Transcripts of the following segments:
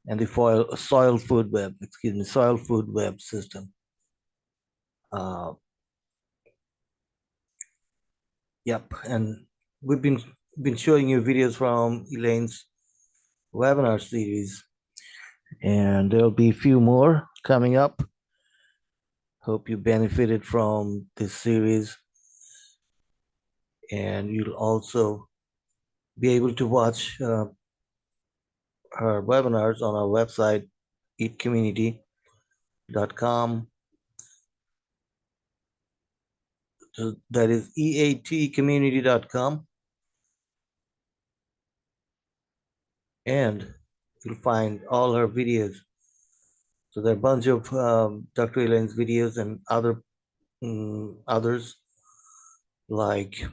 and the soil food web, soil food web system. Uh, yep, and we've been showing you videos from Elaine's webinar series, and there'll be a few more coming up. Hope you benefited from this series, and you'll also be able to watch her webinars on our website, eatcommunity.com. So that is eatcommunity.com. And you'll find all her videos. So there are a bunch of Dr. Elaine's videos and others like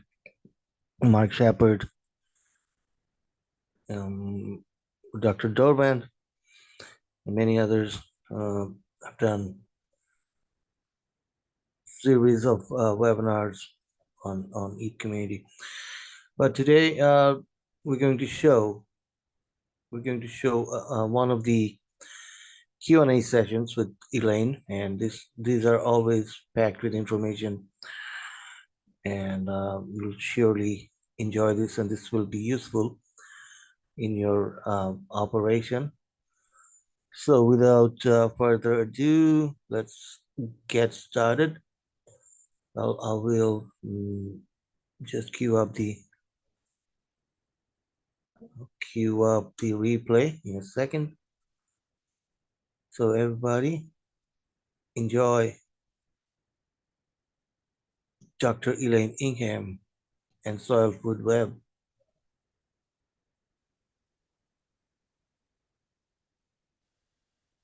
Mark Shepard, Dr. Dorman, and many others have done series of webinars on Eat Community. But today we're going to show one of the Q&A sessions with Elaine, and these are always packed with information, and you'll surely enjoy this, and this will be useful in your operation. So without further ado, let's get started. I will just queue up the replay in a second. So everybody enjoy Dr. Elaine Ingham and Soil Food Web.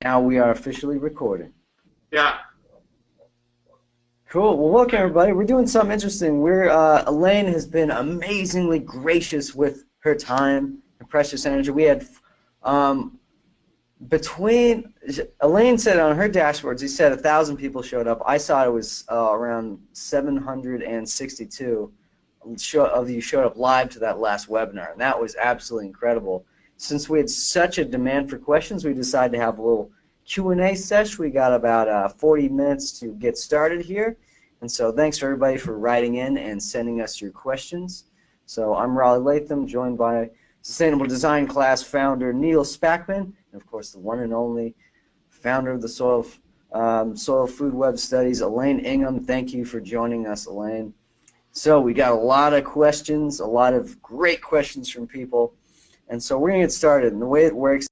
Now we are officially recording. Yeah. Cool. Well, welcome everybody. We're doing something interesting. Elaine has been amazingly gracious with her time and precious energy. We had Elaine said on her dashboards, he said 1,000 people showed up. I saw it was around 762 of you showed up live to that last webinar, and that was absolutely incredible. Since we had such a demand for questions, we decided to have a little Q&A session. We got about 40 minutes to get started here, and so thanks to everybody for writing in and sending us your questions. So I'm Raleigh Latham, joined by Sustainable Design Class founder Neil Spackman, and of course the one and only founder of the Soil Food Web Studies, Elaine Ingham. Thank you for joining us, Elaine. So we got a lot of questions, a lot of great questions from people, and so we're going to get started. And the way it works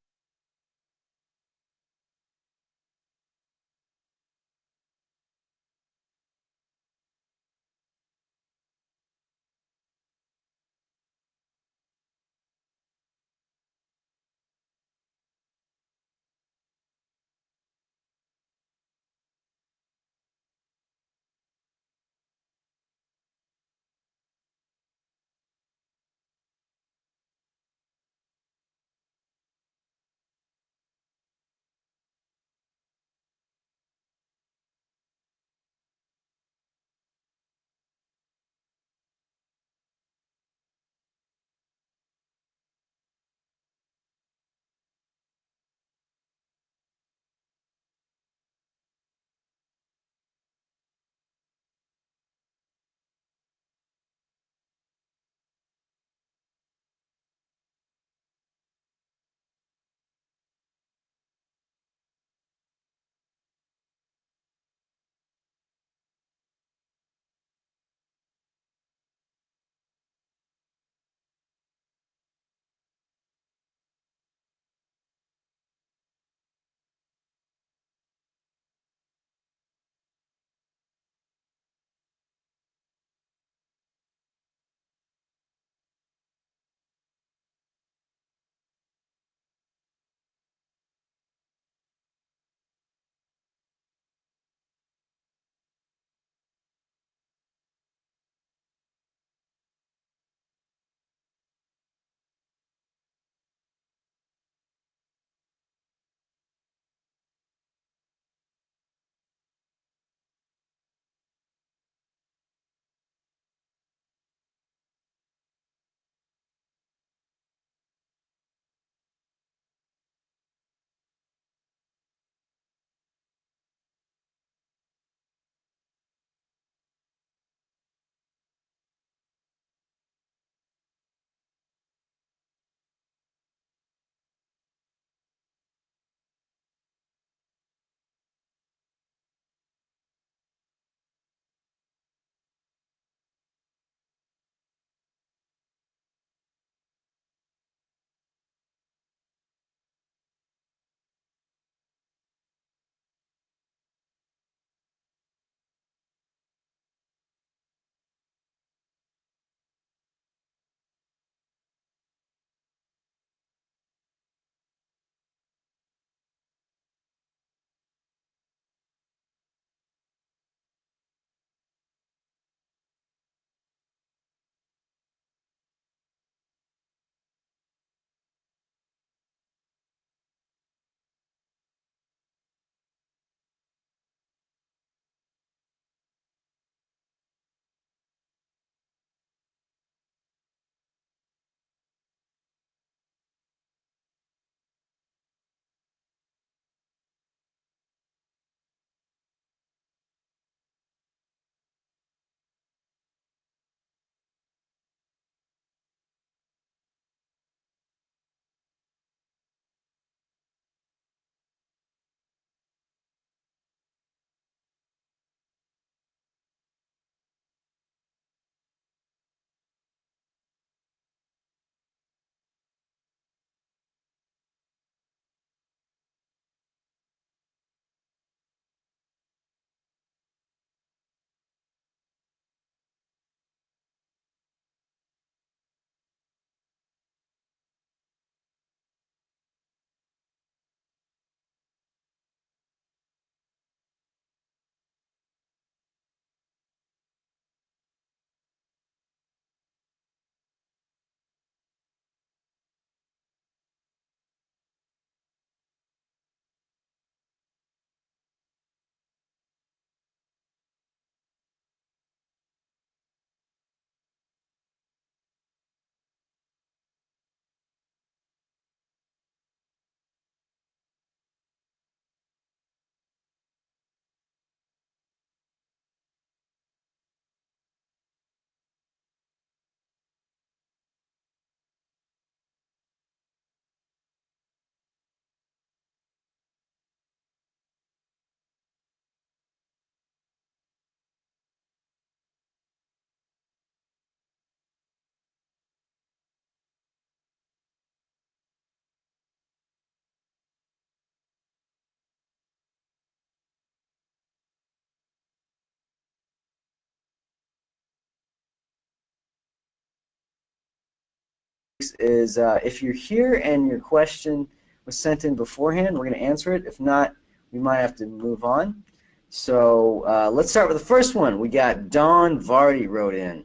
is if you're here and your question was sent in beforehand, we're going to answer it. If not, we might have to move on. So let's start with the first one. We got Don Vardy wrote in.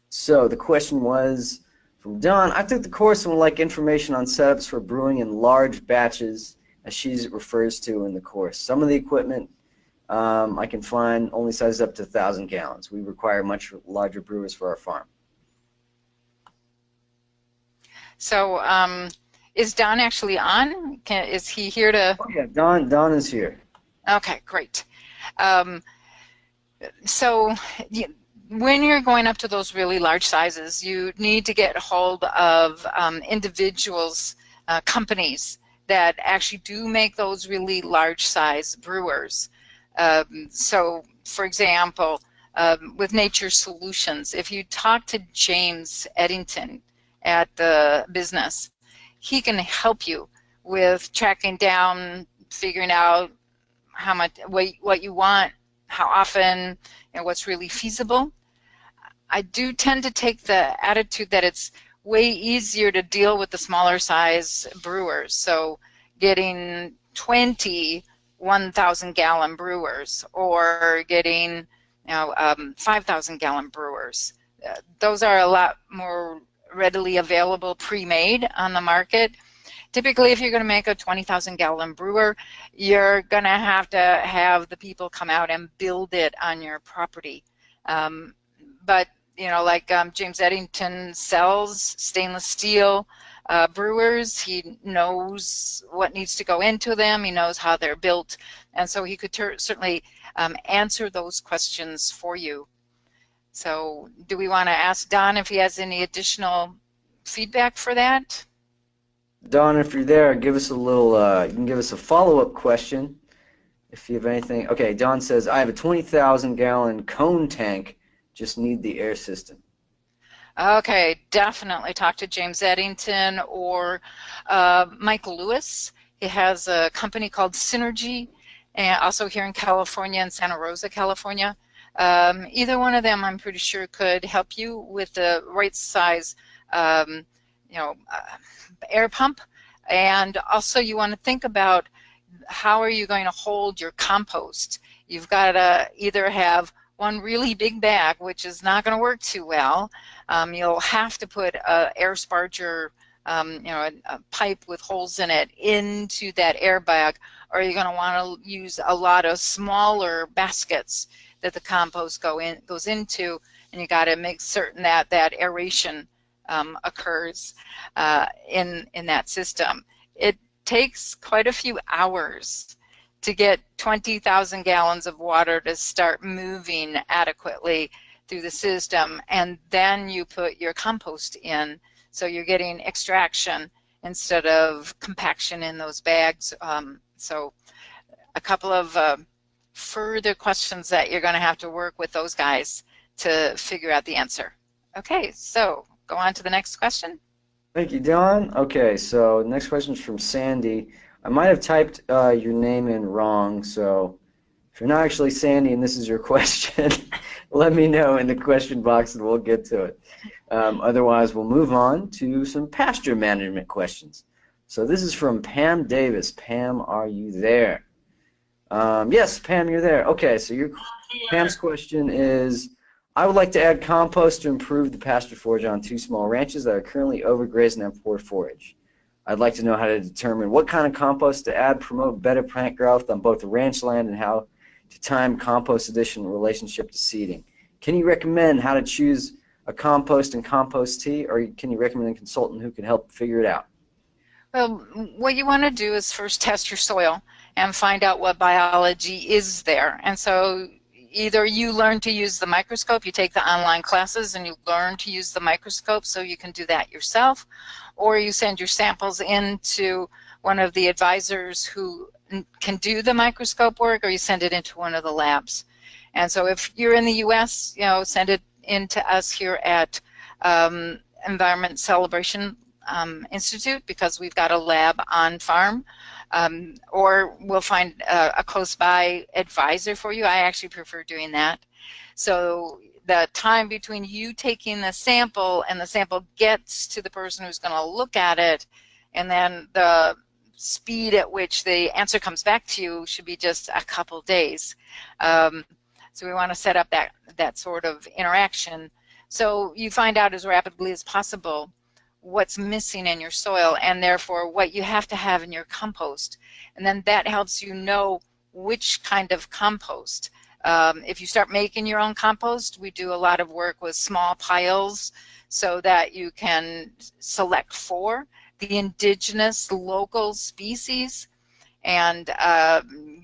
So the question was from Don, I took the course and would like information on setups for brewing in large batches, as she refers to in the course. Some of the equipment I can find only sizes up to 1,000 gallons. We require much larger brewers for our farm. So is Don actually on? Is he here to? Oh yeah, Don is here. Okay, great. So when you're going up to those really large sizes, you need to get a hold of individuals, companies that actually do make those really large size brewers. So for example, with Nature Solutions, if you talk to James Eddington at the business, he can help you with tracking down, figuring out how much, what you want, how often, and what's really feasible. I do tend to take the attitude that it's way easier to deal with the smaller size brewers. So getting 20 1,000 gallon brewers or getting 5,000 gallon brewers. Those are a lot more readily available pre-made on the market. Typically, if you're going to make a 20,000 gallon brewer, you're going to have the people come out and build it on your property. But like James Eddington sells stainless steel brewers. He knows what needs to go into them. He knows how they're built, and so he could certainly answer those questions for you. So do we want to ask Don if he has any additional feedback for that? Don, if you're there, give us a little, you can give us a follow-up question if you have anything. Okay, Don says, I have a 20,000 gallon cone tank, just need the air system. Okay, definitely talk to James Eddington or Michael Lewis. He has a company called Synergy, and also here in California, in Santa Rosa, California. Either one of them, I'm pretty sure, could help you with the right size, air pump. And also, you want to think about how are you going to hold your compost. You've got to either have one really big bag, which is not going to work too well. You'll have to put an air sparger, a pipe with holes in it into that air bag, or you're going to want to use a lot of smaller baskets that the compost goes into, and you got to make certain that that aeration occurs in that system. It takes quite a few hours to get 20,000 gallons of water to start moving adequately through the system, and then you put your compost in, so you're getting extraction instead of compaction in those bags. So a couple of further questions that you're going to have to work with those guys to figure out the answer. Okay, so go on to the next question. Thank you, Don. Okay, so next question is from Sandy. I might have typed your name in wrong, so if you're not actually Sandy and this is your question, let me know in the question box and we'll get to it. Otherwise, we'll move on to some pasture management questions. So this is from Pam Davis. Pam, are you there? Yes, Pam, you're there. Okay, so Pam's question is, I would like to add compost to improve the pasture forage on 2 small ranches that are currently overgrazed and have poor forage. I'd like to know how to determine what kind of compost to add, promote better plant growth on both the ranch land, and how to time compost addition in relationship to seeding. Can you recommend how to choose a compost and compost tea, or can you recommend a consultant who can help figure it out? Well, what you want to do is first test your soil and find out what biology is there. And so either you learn to use the microscope, you take the online classes and you learn to use the microscope so you can do that yourself, or you send your samples in to one of the advisors who can do the microscope work, or you send it into one of the labs. And so if you're in the US, send it in to us here at Environment Celebration Institute, because we've got a lab on farm, or we'll find a close by advisor for you. I actually prefer doing that. So the time between you taking the sample and the sample gets to the person who's going to look at it, and then the speed at which the answer comes back to you should be just a couple days. So we want to set up that sort of interaction. So you find out as rapidly as possible what's missing in your soil, and therefore what you have to have in your compost. And then that helps you know which kind of compost. If you start making your own compost, we do a lot of work with small piles so that you can select for the indigenous local species and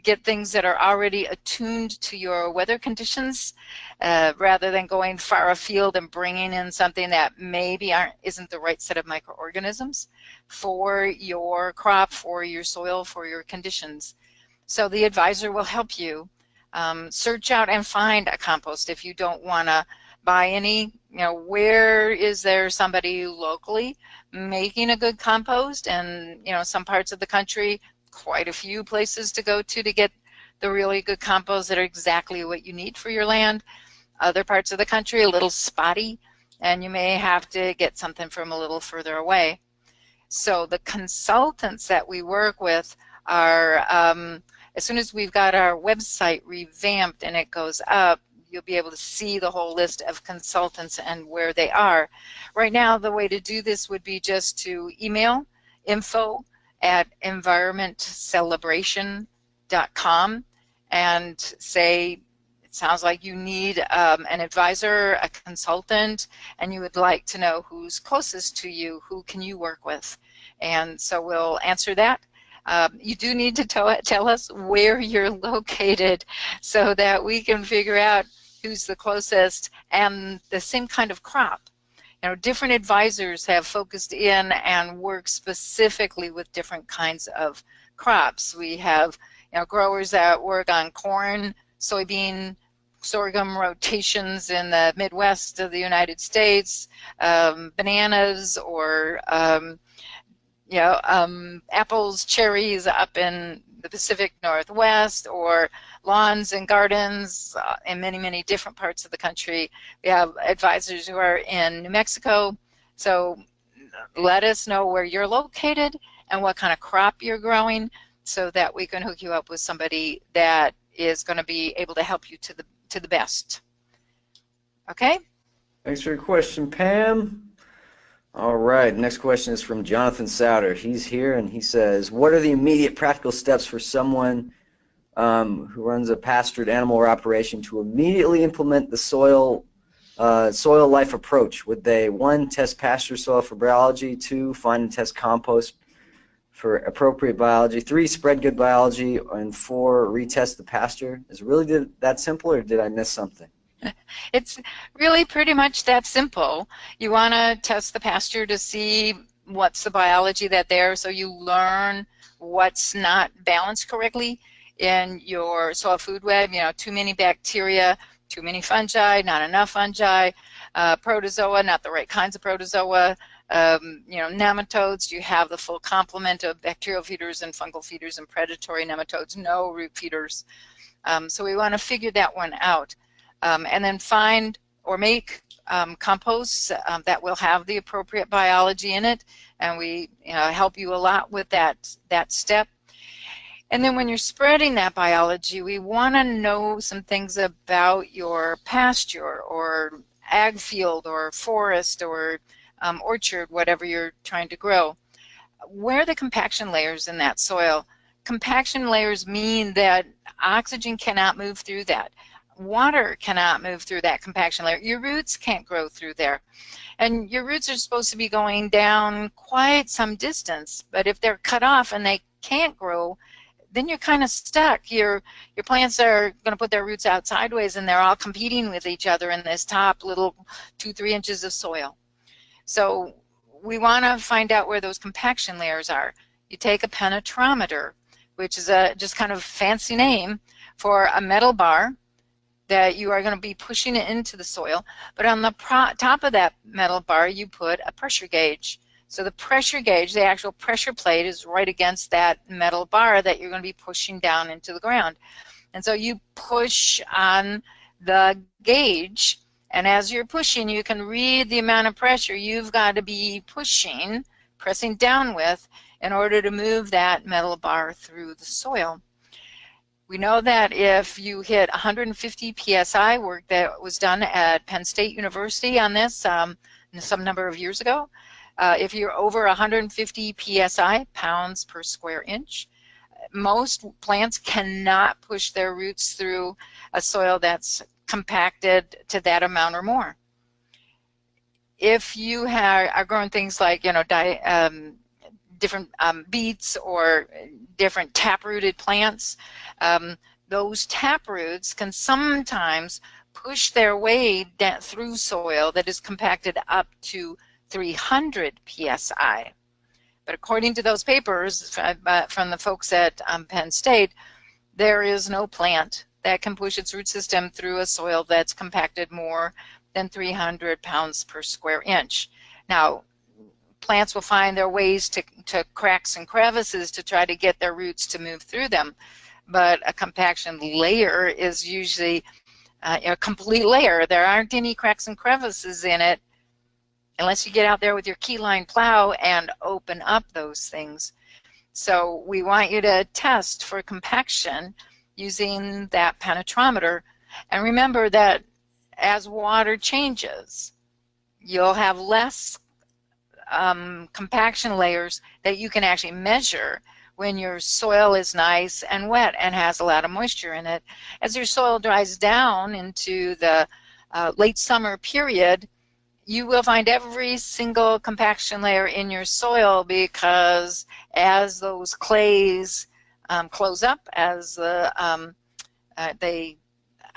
get things that are already attuned to your weather conditions, rather than going far afield and bringing in something that maybe isn't the right set of microorganisms for your crop, for your soil, for your conditions. So the advisor will help you search out and find a compost. If you don't want to buy any, where is there somebody locally making a good compost? And some parts of the country, quite a few places to go to get the really good compost that are exactly what you need for your land. Other parts of the country a little spotty, and you may have to get something from a little further away. So the consultants that we work with are, as soon as we've got our website revamped and it goes up, you'll be able to see the whole list of consultants and where they are. Right now, the way to do this would be just to email info@environmentcelebration.com and say, it sounds like you need an advisor, a consultant, and you would like to know who's closest to you, who can you work with. And so we'll answer that. You do need to tell us where you're located so that we can figure out who's the closest and the same kind of crop. Different advisors have focused in and work specifically with different kinds of crops. We have growers that work on corn, soybean, sorghum rotations in the Midwest of the United States, bananas, or apples, cherries up in the Pacific Northwest, or lawns and gardens in many, many different parts of the country. We have advisors who are in New Mexico. So let us know where you're located and what kind of crop you're growing so that we can hook you up with somebody that is going to be able to help you to the best. Okay? Thanks for your question, Pam. All right, next question is from Jonathan Souter. He's here and he says, what are the immediate practical steps for someone who runs a pastured animal operation to immediately implement the soil life approach? Would they, 1, test pasture soil for biology, 2, find and test compost for appropriate biology, 3, spread good biology, and 4, retest the pasture? Is it really that simple, or did I miss something? It's really pretty much that simple. You want to test the pasture to see what's the biology there, so you learn what's not balanced correctly in your soil food web. Too many bacteria, too many fungi, not enough fungi, protozoa, not the right kinds of protozoa, nematodes. Do you have the full complement of bacterial feeders and fungal feeders and predatory nematodes? No root feeders. So we want to figure that one out. And then find or make composts that will have the appropriate biology in it, and we help you a lot with that step. And then when you're spreading that biology, we want to know some things about your pasture or ag field or forest or orchard, whatever you're trying to grow. Where are the compaction layers in that soil? Compaction layers mean that oxygen cannot move through that. Water cannot move through that compaction layer. Your roots can't grow through there. And your roots are supposed to be going down quite some distance, but if they're cut off and they can't grow, then you're kind of stuck. Your plants are going to put their roots out sideways, and they're all competing with each other in this top little 2-3 inches of soil. So we want to find out where those compaction layers are. You take a penetrometer, which is a just kind of fancy name for a metal bar that you are going to be pushing it into the soil, but on the top of that metal bar you put a pressure gauge. So the pressure gauge, the actual pressure plate, is right against that metal bar that you're going to be pushing down into the ground. And so you push on the gauge, and as you're pushing, you can read the amount of pressure you've got to be pushing, pressing down with, in order to move that metal bar through the soil. We know that if you hit 150 psi, work that was done at Penn State University on this some number of years ago, if you're over 150 psi, pounds per square inch, most plants cannot push their roots through a soil that's compacted to that amount or more. If you are growing things like, different beets or different tap-rooted plants, those tap roots can sometimes push their way through soil that is compacted up to 300 psi. But according to those papers from the folks at Penn State, there is no plant that can push its root system through a soil that's compacted more than 300 pounds per square inch. Now, plants will find their ways to cracks and crevices to try to get their roots to move through them, but a compaction layer is usually a complete layer. There aren't any cracks and crevices in it unless you get out there with your keyline plow and open up those things. So we want you to test for compaction using that penetrometer. And remember that as water changes, you'll have less compaction layers that you can actually measure when your soil is nice and wet and has a lot of moisture in it. As your soil dries down into the late summer period, you will find every single compaction layer in your soil, because as those clays close up, as they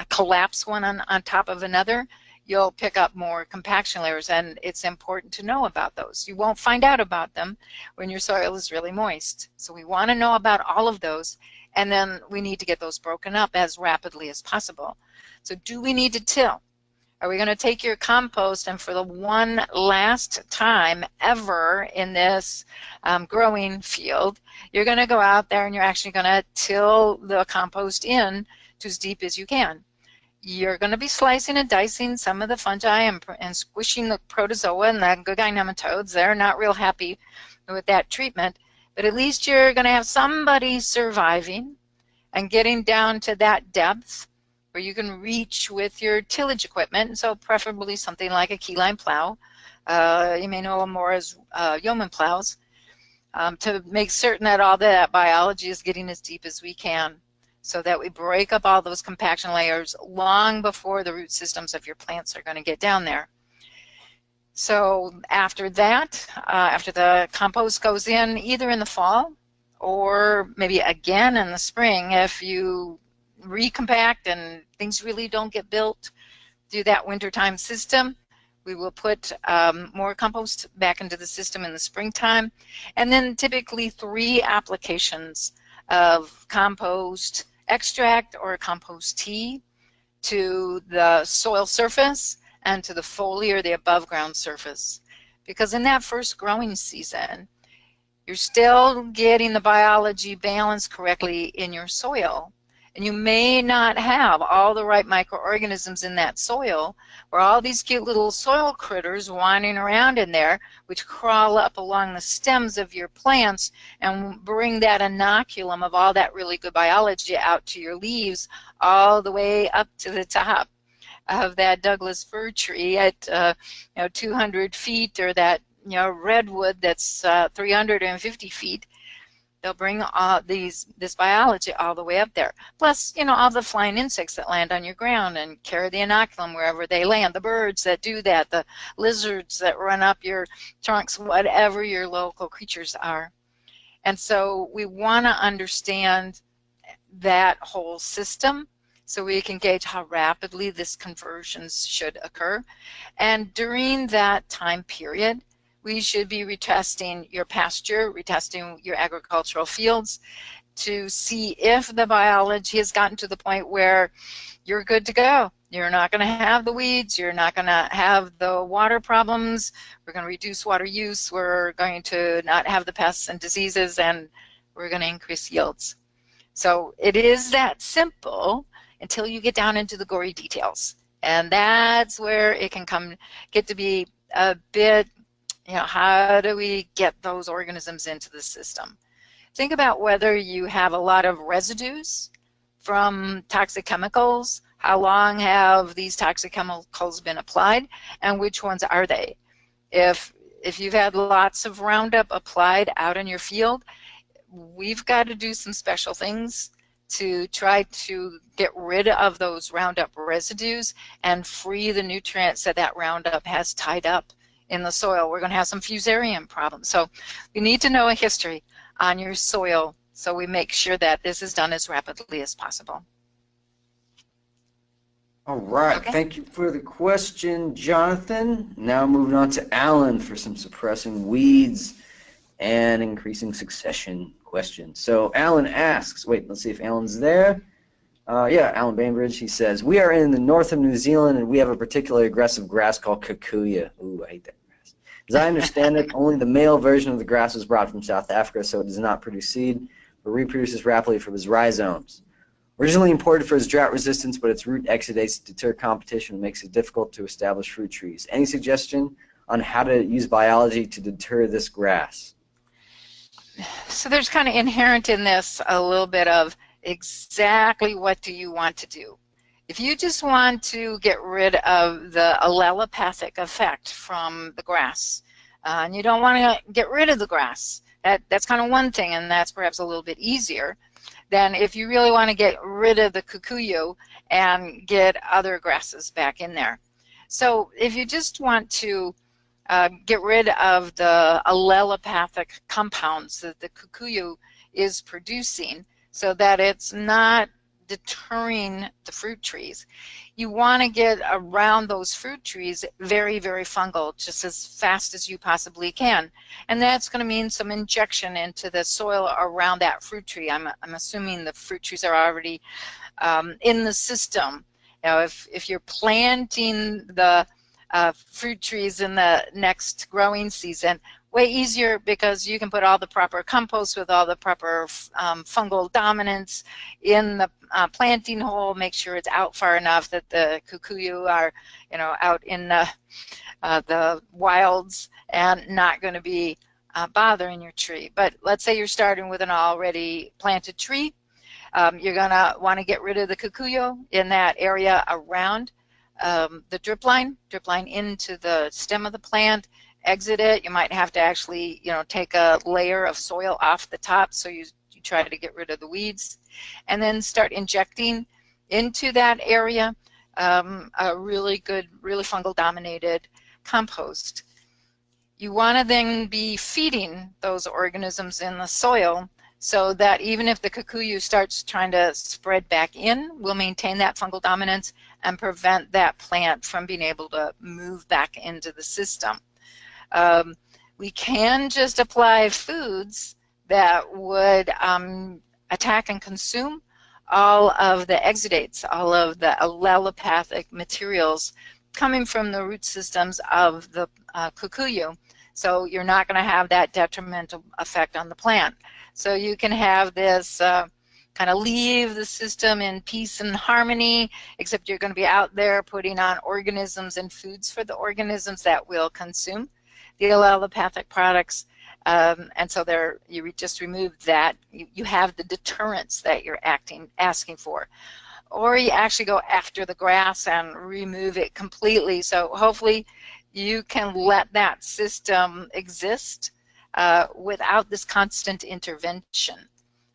collapse one on top of another, you'll pick up more compaction layers, and it's important to know about those. You won't find out about them when your soil is really moist. So we want to know about all of those, and then we need to get those broken up as rapidly as possible. So do we need to till? Are we going to take your compost and for the one last time ever in this growing field, you're going to go out there and you're actually going to till the compost in to as deep as you can? You're going to be slicing and dicing some of the fungi and squishing the protozoa and the good nematodes. They're not real happy with that treatment, but at least you're going to have somebody surviving and getting down to that depth where you can reach with your tillage equipment, so preferably something like a keyline plow. You may know them more as yeoman plows, to make certain that all that biology is getting as deep as we can, so that we break up all those compaction layers long before the root systems of your plants are going to get down there. So after that, after the compost goes in, either in the fall or maybe again in the spring, if you recompact and things really don't get built through that wintertime system, we will put more compost back into the system in the springtime, and then typically 3 applications of compost extract or compost tea to the soil surface and to the foliar, the above ground surface. Because in that first growing season, you're still getting the biology balanced correctly in your soil. And you may not have all the right microorganisms in that soil, or all these cute little soil critters wandering around in there, which crawl up along the stems of your plants and bring that inoculum of all that really good biology out to your leaves, all the way up to the top of that Douglas fir tree at 200 feet, or that redwood that's 350 feet. They'll bring all this biology all the way up there. Plus, all the flying insects that land on your ground and carry the inoculum wherever they land, the birds that do that, the lizards that run up your trunks, whatever your local creatures are. And so we want to understand that whole system so we can gauge how rapidly this conversion should occur. And during that time period, we should be retesting your pasture, retesting your agricultural fields to see if the biology has gotten to the point where you're good to go. You're not going to have the weeds. You're not going to have the water problems. We're going to reduce water use. We're going to not have the pests and diseases, and we're going to increase yields. So it is that simple. until you get down into the gory details. And that's where it can get to be a bit, how do we get those organisms into the system? Think about whether you have a lot of residues from toxic chemicals. How long have these toxic chemicals been applied, and which ones are they? If you've had lots of Roundup applied out in your field, we've got to do some special things to try to get rid of those Roundup residues and free the nutrients that Roundup has tied up in the soil. We're going to have some fusarium problems. So you need to know a history on your soil so we make sure that this is done as rapidly as possible. All right, okay. Thank you for the question, Jonathan. Now moving on to Alan for some suppressing weeds and increasing succession questions. So Alan asks, wait, let's see if Alan's there. Yeah, Alan Bainbridge, he says, we are in the north of New Zealand and we have a particularly aggressive grass called kikuyu. Ooh, I hate that grass. As I understand it, only the male version of the grass was brought from South Africa, so it does not produce seed, but reproduces rapidly from its rhizomes. Originally imported for its drought resistance, but its root exudates deter competition and makes it difficult to establish fruit trees. Any suggestion on how to use biology to deter this grass? So there's kind of inherent in this a little bit of exactly what do you want to do. If you just want to get rid of the allelopathic effect from the grass, and you don't want to get rid of the grass, that's kind of one thing, and that's perhaps a little bit easier than if you really want to get rid of the kikuyu and get other grasses back in there. So if you just want to get rid of the allelopathic compounds that the kikuyu is producing so that it's not deterring the fruit trees, you want to get around those fruit trees very, very fungal, just as fast as you possibly can. And that's going to mean some injection into the soil around that fruit tree. I'm assuming the fruit trees are already in the system. Now, if you're planting the fruit trees in the next growing season, way easier because you can put all the proper compost with all the proper fungal dominants in the planting hole, make sure it's out far enough that the kikuyu are, out in the wilds and not going to be bothering your tree. But let's say you're starting with an already planted tree. You're going to want to get rid of the kikuyu in that area around the drip line into the stem of the plant, exit it. You might have to actually, take a layer of soil off the top so you try to get rid of the weeds, and then start injecting into that area a really good, really fungal dominated compost. You want to then be feeding those organisms in the soil so that even if the kikuyu starts trying to spread back in, we'll maintain that fungal dominance and prevent that plant from being able to move back into the system. We can just apply foods that would attack and consume all of the exudates, all of the allelopathic materials coming from the root systems of the kikuyu. So you're not going to have that detrimental effect on the plant. So you can have this kind of leave the system in peace and harmony, except you're going to be out there putting on organisms and foods for the organisms that will consume the allelopathic products. And so you just remove that. You have the deterrence that you're asking for. Or you actually go after the grass and remove it completely. So hopefully you can let that system exist without this constant intervention.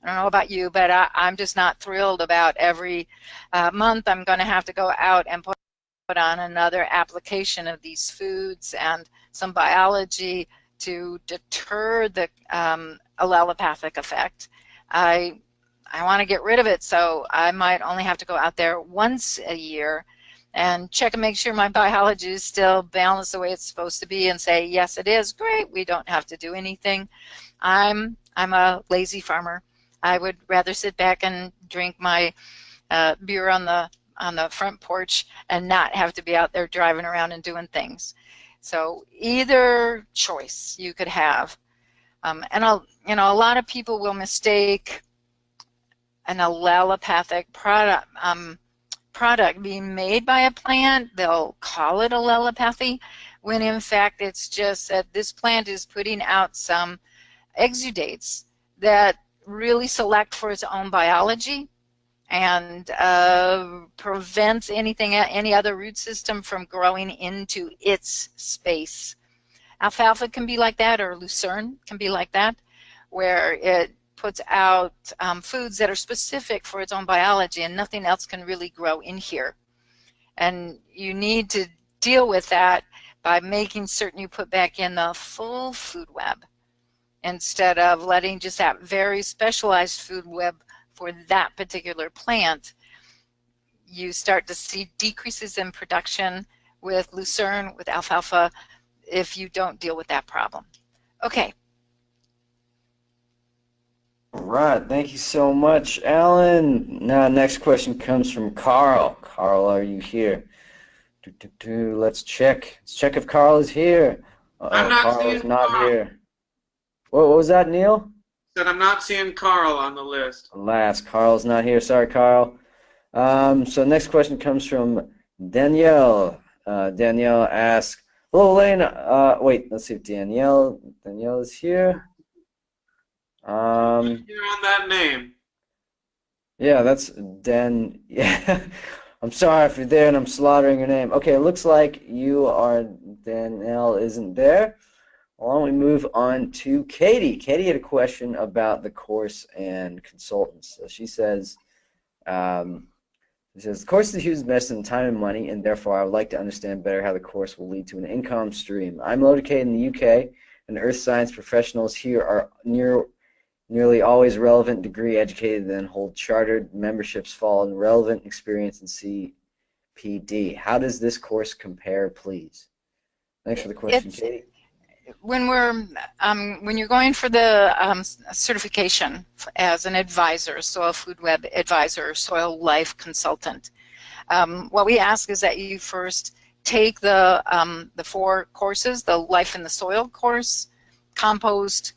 I don't know about you, but I'm just not thrilled about every month I'm going to have to go out and put on another application of these foods and some biology to deter the allelopathic effect. I want to get rid of it, so I might only have to go out there once a year and check and make sure my biology is still balanced the way it's supposed to be and say, yes, it is, great, we don't have to do anything. I'm a lazy farmer. I would rather sit back and drink my beer on the front porch and not have to be out there driving around and doing things. So either choice you could have. And a lot of people will mistake an allelopathic product product being made by a plant, they'll call it allelopathy, when in fact it's just that this plant is putting out some exudates that really select for its own biology and prevents any other root system from growing into its space. Alfalfa can be like that, or lucerne can be like that, where it puts out foods that are specific for its own biology and nothing else can really grow in here. And you need to deal with that by making certain you put back in the full food web instead of letting just that very specialized food web for that particular plant. You start to see decreases in production with lucerne, with alfalfa, if you don't deal with that problem. Okay. All right, thank you so much, Alan. Now, next question comes from Carl. Carl, are you here? Let's check. Let's check if Carl is here. I'm not Carl seeing is not Carl. here. What was that, Neil? Said I'm not seeing Carl on the list. Alas, Carl's not here. Sorry, Carl. So next question comes from Danielle. Danielle asks, "Hello, Elaine. Wait, let's see if Danielle is here. You're on that name. Yeah, that's Dan. Yeah, I'm sorry if you're there and I'm slaughtering your name. Okay, it looks like you are. Danielle isn't there. Why don't we move on to Katie? Katie had a question about the course and consultants. So she says, the course is a huge investment in time and money, and therefore I would like to understand better how the course will lead to an income stream. I'm located in the UK, and earth science professionals here are nearly always relevant degree educated and hold chartered memberships following relevant experience in CPD. How does this course compare, please? Thanks for the question, Katie. When you're going for the certification as an advisor, soil food web advisor, soil life consultant, what we ask is that you first take the 4 courses: the life in the soil course, compost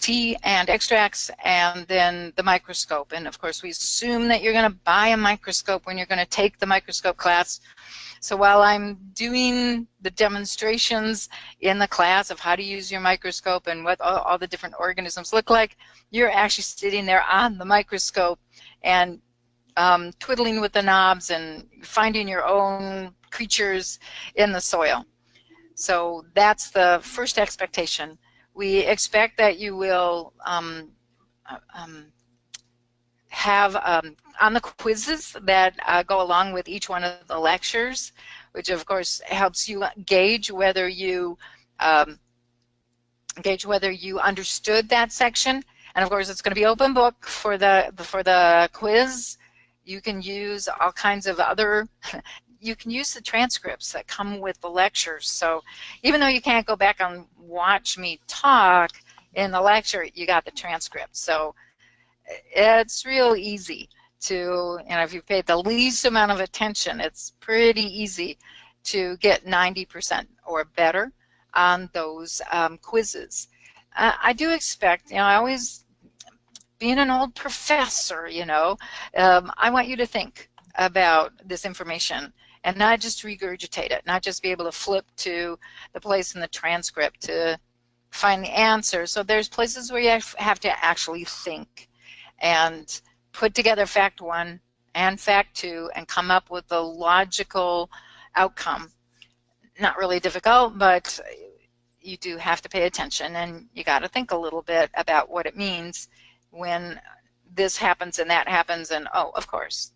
tea and extracts, and then the microscope. And of course we assume that you're going to buy a microscope when you're going to take the microscope class. So while I'm doing the demonstrations in the class of how to use your microscope and what all the different organisms look like, you're actually sitting there on the microscope and twiddling with the knobs and finding your own creatures in the soil. So that's the first expectation. We expect that you will have on the quizzes that go along with each one of the lectures, which of course helps you gauge whether you understood that section. And of course it's going to be open book for the quiz. You can use all kinds of other you can use the transcripts that come with the lectures. So even though you can't go back and watch me talk in the lecture, you got the transcript. So it's real easy to, if you paid the least amount of attention, it's pretty easy to get 90% or better on those quizzes. I do expect, I always, being an old professor, I want you to think about this information and not just regurgitate it, not just be able to flip to the place in the transcript to find the answer. So there's places where you have to actually think and put together fact 1 and fact 2 and come up with a logical outcome. Not really difficult, but you do have to pay attention, and you got to think a little bit about what it means when this happens and that happens, and oh, of course,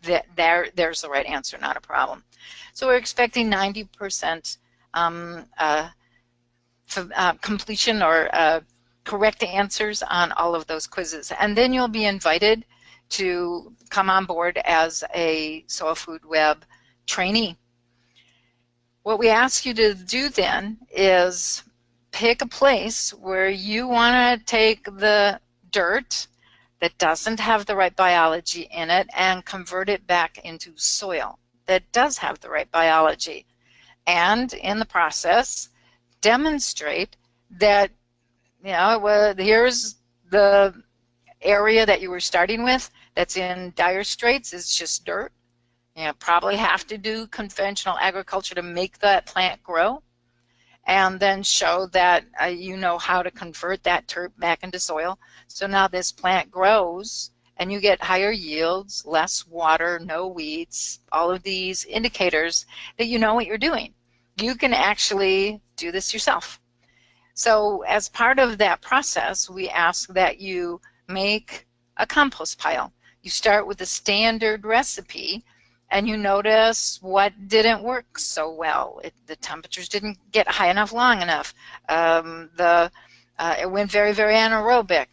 there's the right answer, not a problem. So we're expecting 90% completion or correct answers on all of those quizzes, and then you'll be invited to come on board as a Soil Food Web trainee. What we ask you to do then is pick a place where you want to take the dirt that doesn't have the right biology in it and convert it back into soil that does have the right biology, and in the process demonstrate that here's the area that you were starting with that's in dire straits is just dirt. You probably have to do conventional agriculture to make that plant grow, and then show that you know how to convert that dirt back into soil. So now this plant grows and you get higher yields, less water, no weeds, all of these indicators that you know what you're doing. You can actually do this yourself. So as part of that process, we ask that you make a compost pile. You start with a standard recipe and you notice what didn't work so well. The temperatures didn't get high enough long enough. It went very, very anaerobic.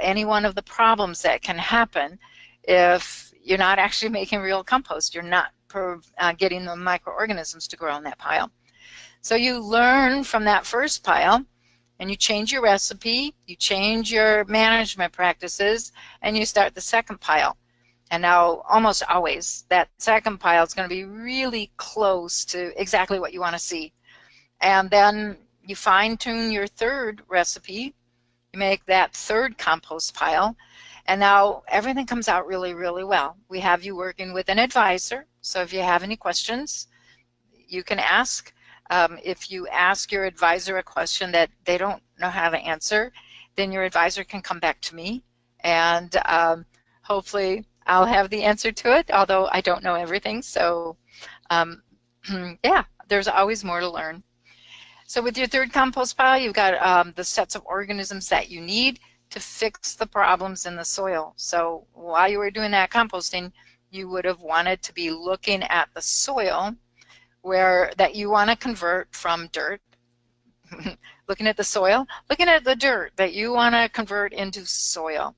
Any one of the problems that can happen if you're not actually making real compost. You're not getting the microorganisms to grow in that pile. So you learn from that first pile, and you change your recipe, you change your management practices, and you start the second pile. And now almost always that second pile is going to be really close to exactly what you want to see. And then you fine-tune your third recipe, you make that third compost pile, and now everything comes out really, really well. We have you working with an advisor, so if you have any questions, you can ask. If you ask your advisor a question that they don't know how to answer, then your advisor can come back to me, and hopefully I'll have the answer to it, although I don't know everything. So yeah, there's always more to learn. So with your third compost pile, you've got the sets of organisms that you need to fix the problems in the soil. So while you were doing that composting, you would have wanted to be looking at the soil that you want to convert from dirt, looking at the soil, looking at the dirt that you want to convert into soil.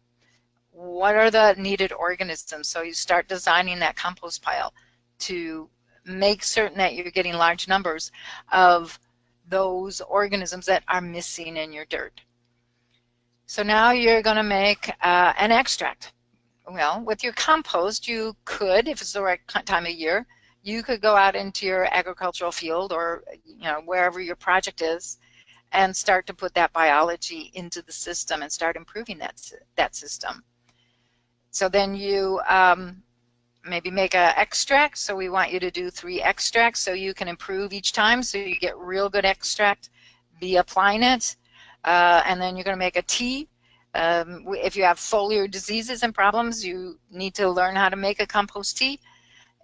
What are the needed organisms? So you start designing that compost pile to make certain that you're getting large numbers of those organisms that are missing in your dirt. So now you're going to make an extract. Well, with your compost, you could, if it's the right time of year, you could go out into your agricultural field or wherever your project is and start to put that biology into the system and start improving that system. So then you maybe make an extract. So we want you to do 3 extracts so you can improve each time so you get real good extract, be applying it. And then you're going to make a tea. If you have foliar diseases and problems, you need to learn how to make a compost tea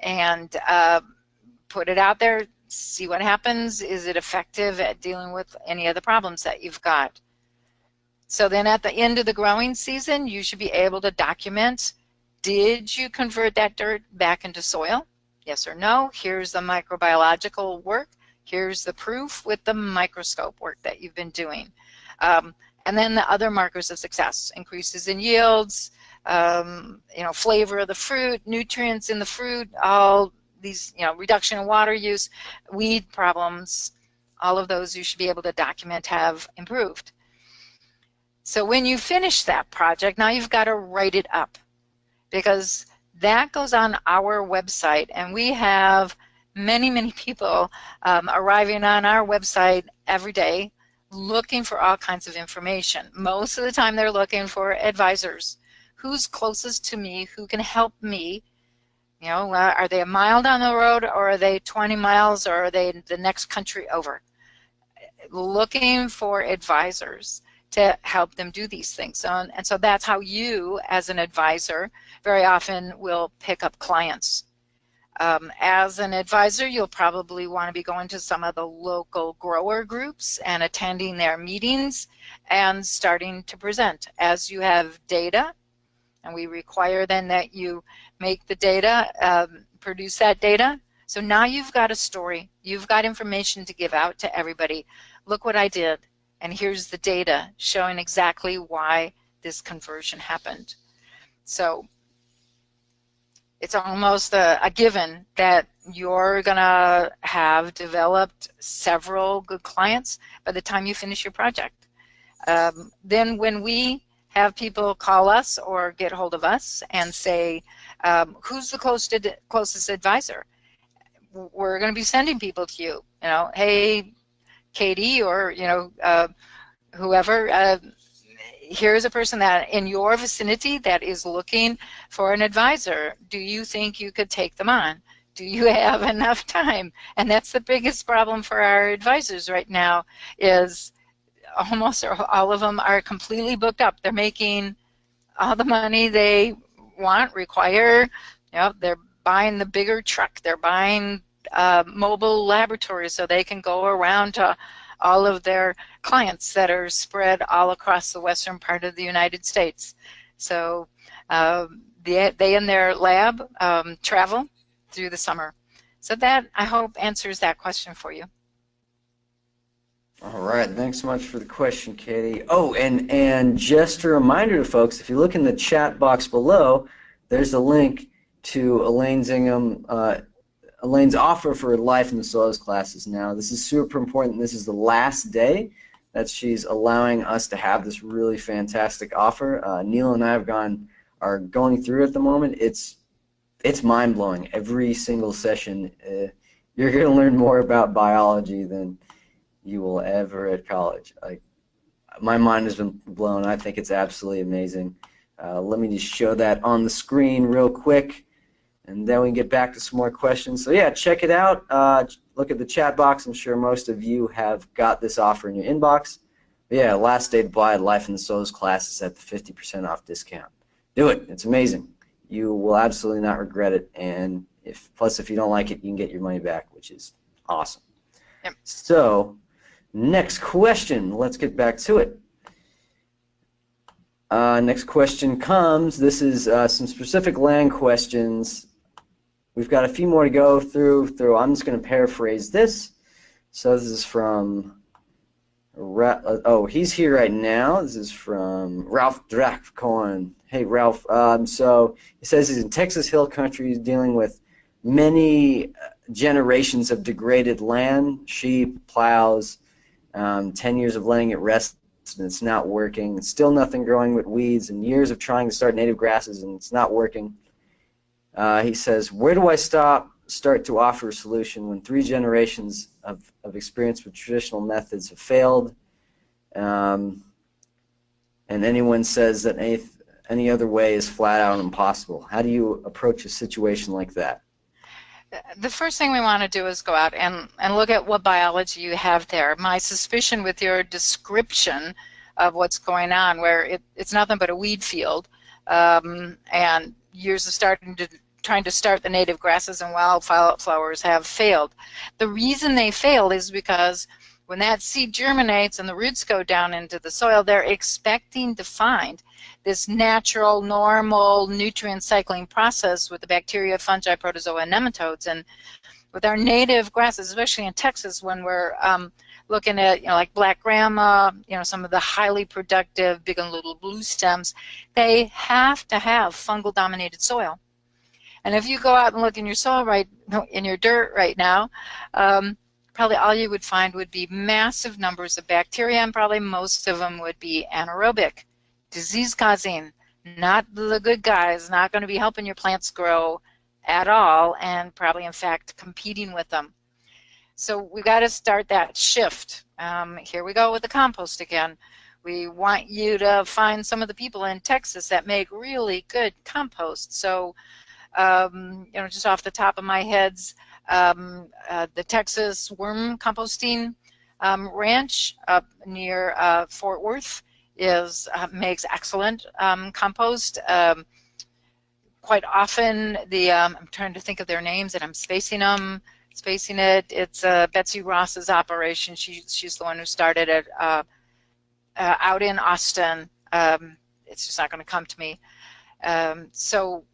and put it out there, see what happens. Is it effective at dealing with any of the problems that you've got? So then at the end of the growing season, you should be able to document, did you convert that dirt back into soil? Yes or no? Here's the microbiological work. Here's the proof with the microscope work that you've been doing. And then the other markers of success, increases in yields, flavor of the fruit, nutrients in the fruit, all these, reduction in water use, weed problems, all of those you should be able to document have improved. So when you finish that project, now you've got to write it up, because that goes on our website, and we have many, many people arriving on our website every day looking for all kinds of information. Most of the time they're looking for advisors. Who's closest to me? Who can help me? Are they a mile down the road, or are they 20 miles, or are they the next country over? Looking for advisors to help them do these things. And so that's how you, as an advisor, very often will pick up clients. As an advisor, you'll probably want to be going to some of the local grower groups and attending their meetings and starting to present. As you have data, and we require then that you make the data, produce that data. So now you've got a story. You've got information to give out to everybody. Look what I did, and here's the data showing exactly why this conversion happened. So it's almost a given that you're going to have developed several good clients by the time you finish your project. Then when we have people call us or get hold of us and say, who's the closest advisor? We're going to be sending people to you. Hey, Katie, or whoever, here's a person that in your vicinity that is looking for an advisor. Do you think you could take them on? Do you have enough time? And that's the biggest problem for our advisors right now, is almost all of them are completely booked up. They're making all the money they want, require. They're buying the bigger truck. They're buying mobile laboratories so they can go around to all of their clients that are spread all across the western part of the United States. So they in their lab travel through the summer. So that, I hope, answers that question for you. All right, thanks so much for the question, Katie. Oh, and just a reminder to folks, if you look in the chat box below, there's a link to Elaine's offer for Life in the Soils classes now. This is super important. This is the last day that she's allowing us to have this really fantastic offer. Neil and I are going through at the moment. It's mind-blowing. Every single session, you're going to learn more about biology than you will ever at college. Like, my mind has been blown. I think it's absolutely amazing. Let me just show that on the screen real quick, and then we can get back to some more questions. So yeah, check it out. Look at the chat box. I'm sure most of you have got this offer in your inbox. But yeah, last day to buy Life in the Soils classes at the 50% off discount. Do it. It's amazing. You will absolutely not regret it. And plus, if you don't like it, you can get your money back, which is awesome. Yep. So, next question. Let's get back to it. Next question comes. This is some specific land questions. We've got a few more to go through. I'm just going to paraphrase this. So this is from he's here right now. This is from Ralph Drachkorn. Hey, Ralph. So he says he's in Texas Hill Country. He's dealing with many generations of degraded land, sheep, plows, 10 years of letting it rest, and it's not working. Still nothing growing but weeds, and years of trying to start native grasses, and it's not working. He says, where do I start to offer a solution when 3 generations of experience with traditional methods have failed, and anyone says that any other way is flat out impossible? How do you approach a situation like that? The first thing we want to do is go out and look at what biology you have there. My suspicion with your description of what's going on, where it's nothing but a weed field, and years of trying to start the native grasses and wildflowers have failed. The reason they failed is because when that seed germinates and the roots go down into the soil, they're expecting to find this natural, normal nutrient cycling process with the bacteria, fungi, protozoa, and nematodes. And with our native grasses, especially in Texas, when we're looking at, like black grandma, some of the highly productive big and little blue stems, they have to have fungal-dominated soil. And if you go out and look in your soil in your dirt right now, probably all you would find would be massive numbers of bacteria, and probably most of them would be anaerobic, disease-causing, not the good guys, not going to be helping your plants grow at all, and probably, in fact, competing with them. So we've got to start that shift. Here we go with the compost again. We want you to find some of the people in Texas that make really good compost. So, just off the top of my head, the Texas Worm Composting Ranch up near Fort Worth makes excellent compost. Quite often, I'm trying to think of their names and I'm spacing it. It's Betsy Ross's operation. She's the one who started it out in Austin. It's just not going to come to me. So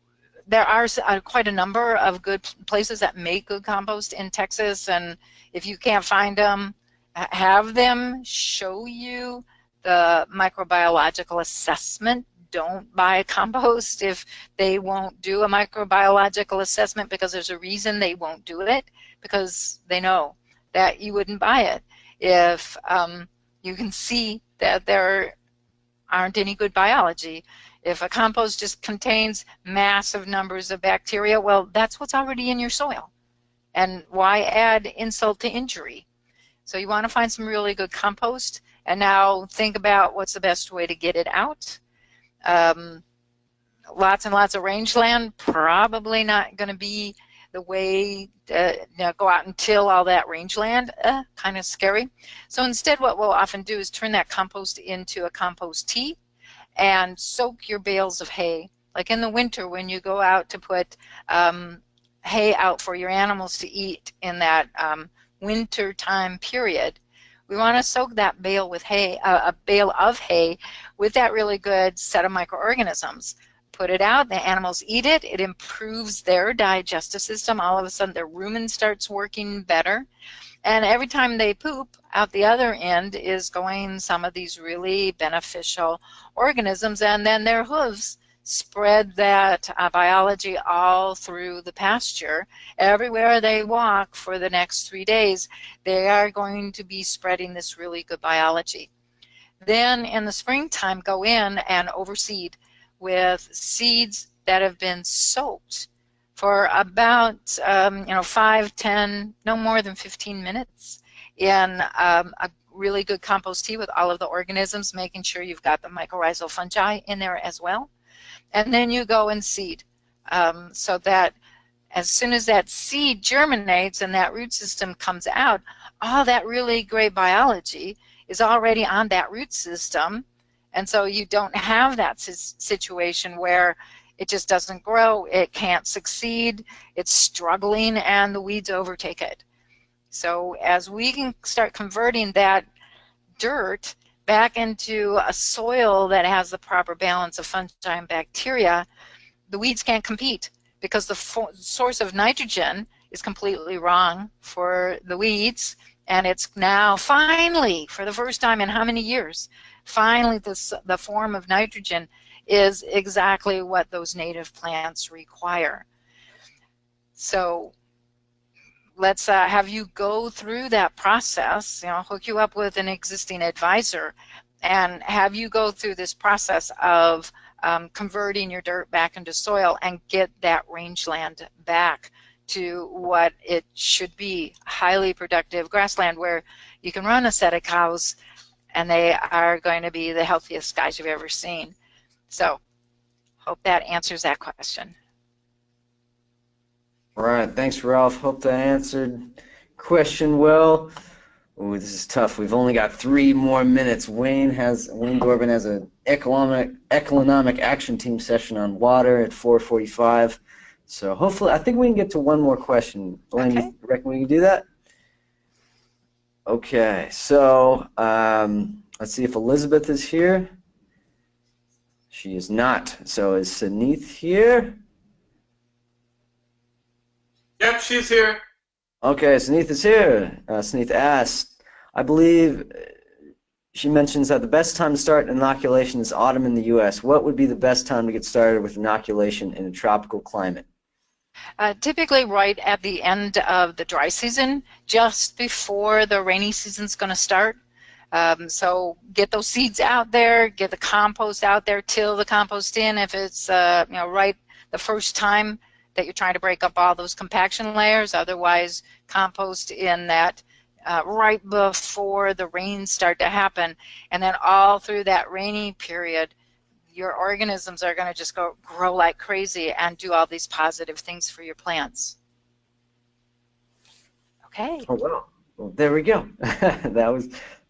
there are quite a number of good places that make good compost in Texas, and if you can't find them, have them show you the microbiological assessment. Don't buy compost if they won't do a microbiological assessment, because there's a reason they won't do it, because they know that you wouldn't buy it if you can see that there aren't any good biology. If a compost just contains massive numbers of bacteria, well, that's what's already in your soil. And why add insult to injury? So you want to find some really good compost. And now think about what's the best way to get it out. Lots and lots of rangeland, probably not going to be the way to go out and till all that rangeland. Kind of scary. So instead, what we'll often do is turn that compost into a compost tea and soak your bales of hay. Like in the winter when you go out to put hay out for your animals to eat in that winter time period, we want to soak that bale with hay, a bale of hay, with that really good set of microorganisms. Put it out, the animals eat it, it improves their digestive system. All of a sudden their rumen starts working better. And every time they poop, out the other end is going some of these really beneficial organisms, and then their hooves spread that biology all through the pasture. Everywhere they walk for the next 3 days, they are going to be spreading this really good biology. Then in the springtime, go in and overseed with seeds that have been soaked for about 5, 10, no more than 15 minutes in a really good compost tea with all of the organisms, making sure you've got the mycorrhizal fungi in there as well. And then you go and seed, so that as soon as that seed germinates and that root system comes out, all that really great biology is already on that root system. And so you don't have that situation where it just doesn't grow, it can't succeed, it's struggling, and the weeds overtake it. So as we can start converting that dirt back into a soil that has the proper balance of fungi and bacteria, the weeds can't compete, because the source of nitrogen is completely wrong for the weeds. And it's now finally, for the first time in how many years, finally the form of nitrogen is exactly what those native plants require. So let's have you go through that process, hook you up with an existing advisor and have you go through this process of converting your dirt back into soil and get that rangeland back to what it should be, highly productive grassland where you can run a set of cows and they are going to be the healthiest guys you've ever seen. So hope that answers that question. All right, thanks, Ralph. Hope that answered question well. Ooh, this is tough. We've only got 3 more minutes. Wayne Dorbin has an economic action team session on water at 4:45. So hopefully, I think we can get to one more question. Elaine, Okay. you reckon we can do that? Okay, so let's see if Elizabeth is here. She is not. So is Saneeth here? Yep, she's here. Okay, Saneeth is here. Saneeth asked, I believe she mentions that the best time to start inoculation is autumn in the U.S. What would be the best time to get started with inoculation in a tropical climate? Typically right at the end of the dry season, just before the rainy season's going to start. So get those seeds out there, get the compost out there, till the compost in if it's right the first time that you're trying to break up all those compaction layers. Otherwise, compost in that right before the rains start to happen, and then all through that rainy period, your organisms are going to just grow like crazy and do all these positive things for your plants. Okay. Oh, well, there we go. that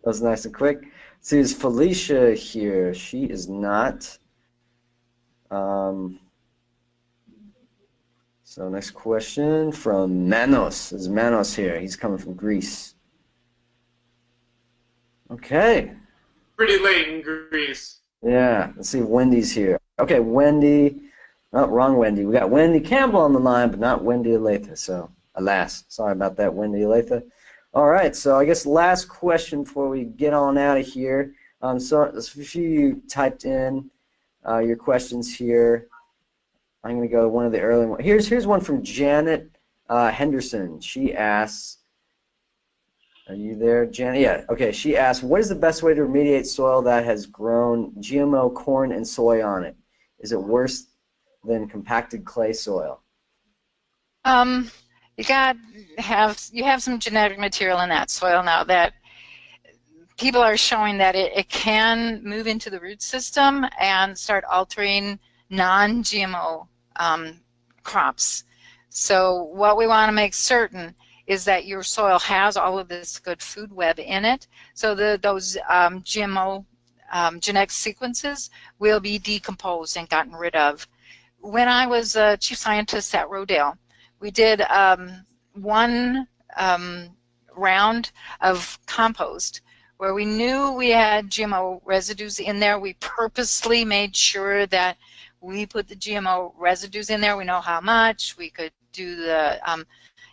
was nice and quick. See, is Felicia here? She is not. So next question from Manos. Is Manos here? He's coming from Greece. Okay. Pretty late in Greece. Yeah, let's see if Wendy's here. Okay, Wendy. Oh, wrong Wendy. We got Wendy Campbell on the line, but not Wendy Aletha. So, alas, sorry about that, Wendy Aletha. All right, so I guess last question before we get on out of here. So a few of you typed in your questions here. I'm going to go to one of the early ones. Here's one from Janet Henderson. She asks, are you there, Janet? Yeah, okay. She asks, what is the best way to remediate soil that has grown GMO corn and soy on it? Is it worse than compacted clay soil? You have some genetic material in that soil now that people are showing that it can move into the root system and start altering non-GMO crops. So what we want to make certain is that your soil has all of this good food web in it, so those GMO genetic sequences will be decomposed and gotten rid of. When I was a chief scientist at Rodale, we did one round of compost where we knew we had GMO residues in there. We purposely made sure that we put the GMO residues in there. We know how much. We could do the,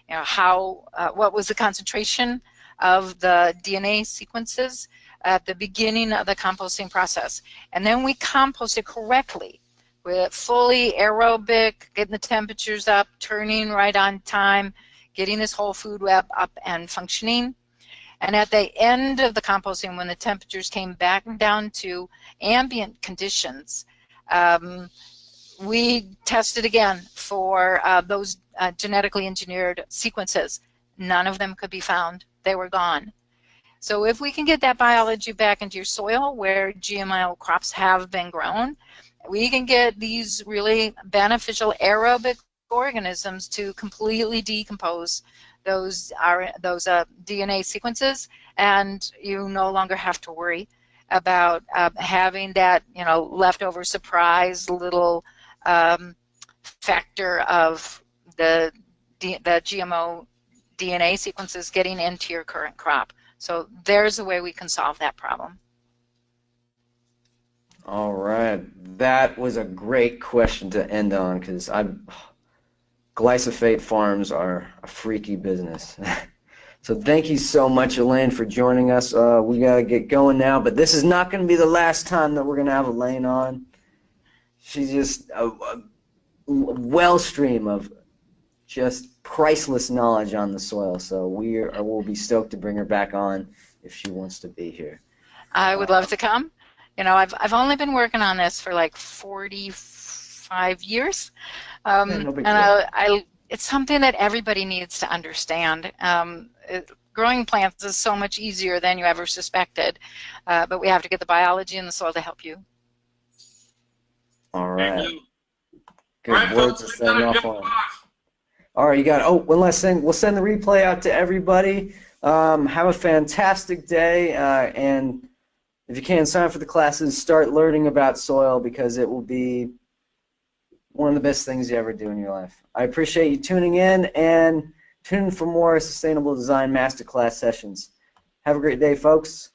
you know, what was the concentration of the DNA sequences at the beginning of the composting process. And then we composted correctly with fully aerobic, getting the temperatures up, turning right on time, getting this whole food web up and functioning. And at the end of the composting, when the temperatures came back down to ambient conditions, we tested again for those genetically engineered sequences. None of them could be found. They were gone. So if we can get that biology back into your soil where GMO crops have been grown, we can get these really beneficial aerobic organisms to completely decompose those DNA sequences, and you no longer have to worry about having that, you know, leftover surprise little factor of the GMO DNA sequences getting into your current crop. So there's a way we can solve that problem. All right, that was a great question to end on, because glyphosate farms are a freaky business. So thank you so much, Elaine, for joining us. We got to get going now, but this is not going to be the last time that we're going to have Elaine on. She's just a wellstream of just priceless knowledge on the soil, so we'll be stoked to bring her back on if she wants to be here. I would love to come. You know, I've only been working on this for like 45 years, and it's something that everybody needs to understand. Growing plants is so much easier than you ever suspected, but we have to get the biology in the soil to help you. All right. Good Right, words to send off on. All right, you got it. Oh, one last thing. We'll send the replay out to everybody. Have a fantastic day, and if you can, sign up for the classes. Start learning about soil, because it will be one of the best things you ever do in your life. I appreciate you tuning in, and tune in for more Sustainable Design Masterclass sessions. Have a great day, folks.